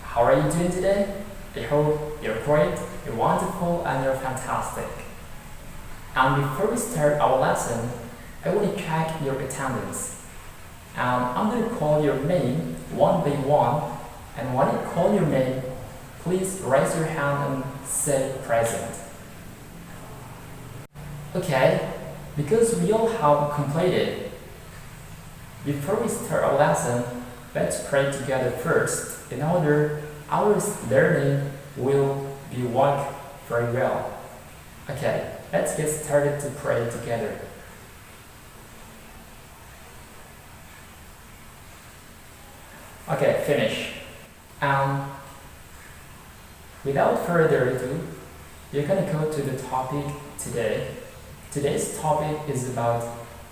How are you doing today? I hope you're great, you're wonderful, and you're fantastic. And before we start our lesson, I want to check your attendance. I'm going to call your name one by one, and when I call your name, please raise your hand and say present. Okay, because we all have completed. Before we start our lesson, let's pray together first, in order our learning will be work very well. Okay, let's get started to pray together. Okay, finish. Without further ado, you're gonna go to the topic today. Today's topic is about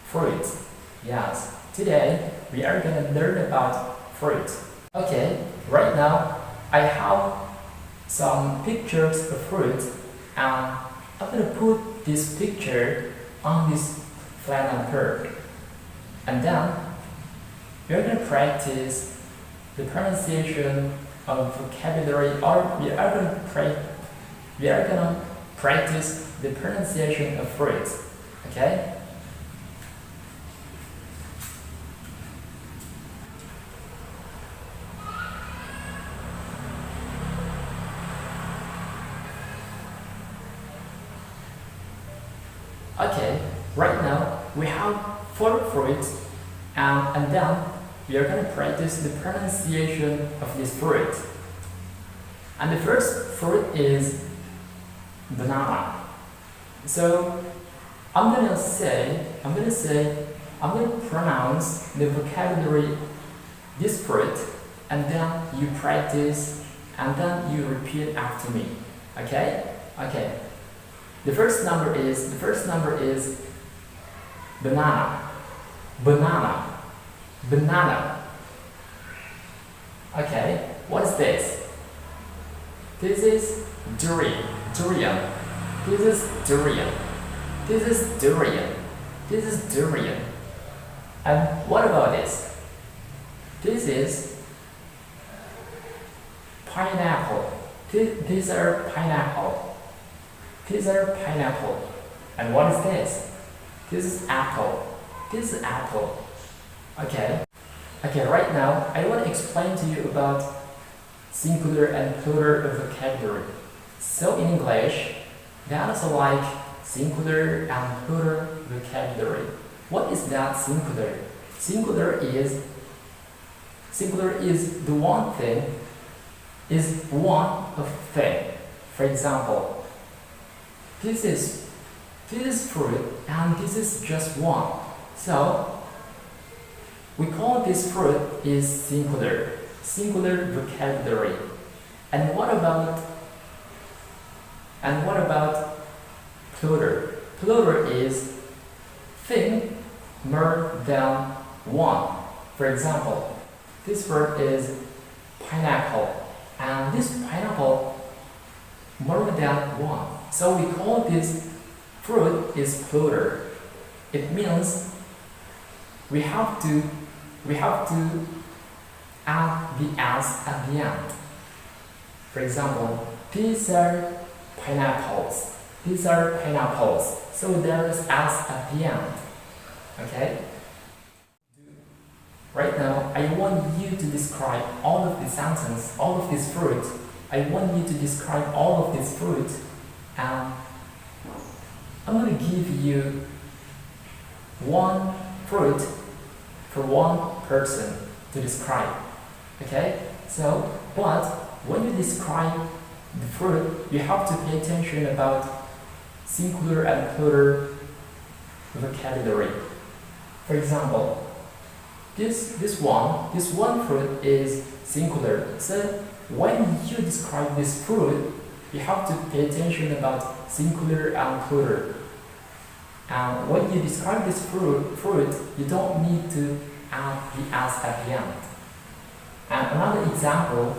fruit. Yes, today we are gonna learn about fruit. Okay, right now I have some pictures of fruit, and I'm gonna put this picture on this flannel paper, and then we're gonna practice the pronunciation of vocabulary, or we are gonna practice the pronunciation of fruit. Okay? Okay, right now we have 4 fruits, and then we are going to practice the pronunciation of this fruit. And the first fruit is banana. So I'm going to pronounce the vocabulary this fruit, and then you practice, and then you repeat after me. Okay? Okay. The first number is banana. Banana. Banana. Okay, what is this? This is durian. Durian. This is durian. This is durian. This is durian. And what about this? This is pineapple. These are pineapple. These are pineapple. And what is this? This is apple. This is apple. Okay. Okay, right now I want to explain to you about singular and plural vocabulary. So in English, that is like singular and plural vocabulary. What is that singular? Singular is the one thing, is one of thing. For example, this is fruit and this is just one. So we call this fruit is singular vocabulary. And what about plural? Plural is thing more than one. For example, this fruit is pineapple, and this pineapple more than one. So we call this fruit is plural. It means we have to add the s at the end. For example, these are pineapples. These are pineapples. So there is s at the end. Okay? Right now, I want you to describe all of the sentence, all of this fruit. I want you to describe all of this fruit, and I'm going to give you one fruit for one person to describe. Okay? So, but when you describe the fruit, you have to pay attention about singular and plural vocabulary. For example, this one fruit is singular. So when you describe this fruit, you have to pay attention about singular and plural. And when you describe this fruit, you don't need to add the s at the end. And another example,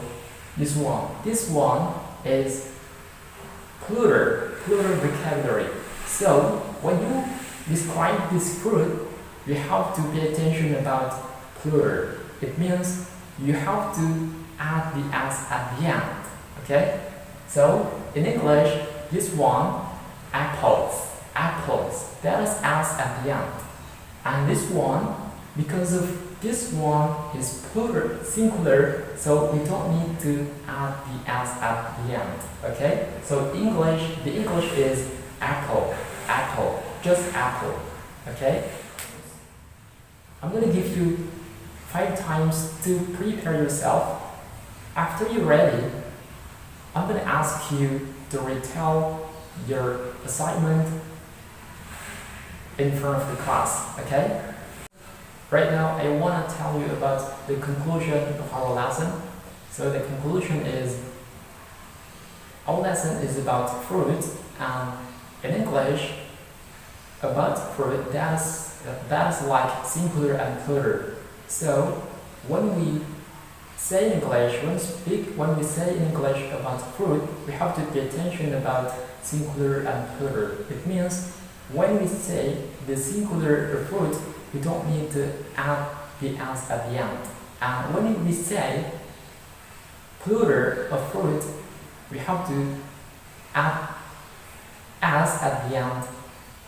this one is plural vocabulary. So when you describe this fruit, you have to pay attention about plural. It means you have to add the s at the end. Okay? So in English, this one, apples, apples, that is s at the end. And this one, because of this one is plural, singular, so we don't need to add the s at the end. Okay? So English, the English is apple, apple, just apple. Okay? I'm gonna give you 5 times to prepare yourself. After you're ready, I'm gonna ask you to retell your assignment in front of the class, okay? Right now, I want to tell you about the conclusion of our lesson. So the conclusion is, our lesson is about fruit, and in English, about fruit, that's like singular and plural. So when we say in English, when we say in English about fruit, we have to pay attention about singular and plural. It means when we say the singular fruit, we don't need to add the s at the end. And when we say plural of fruit, we have to add s at the end.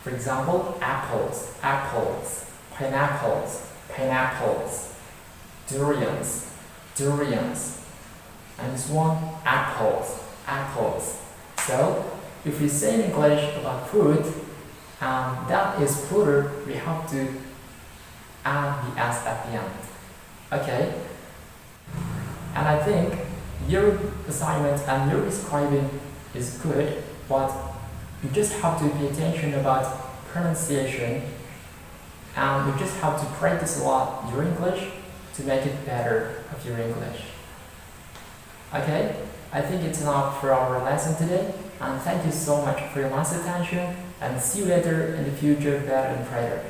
For example, apples, apples, pineapples, pineapples, durians, durians, and this one, apples, apples. So if we say in English about fruit, that is plural, we have to add the s at the end. Okay? And I think your assignment and your describing is good, but you just have to pay attention about pronunciation, and you just have to practice a lot your English to make it better of your English. Okay? I think it's enough for our lesson today, and thank you so much for your nice attention, and see you later in the future better and brighter.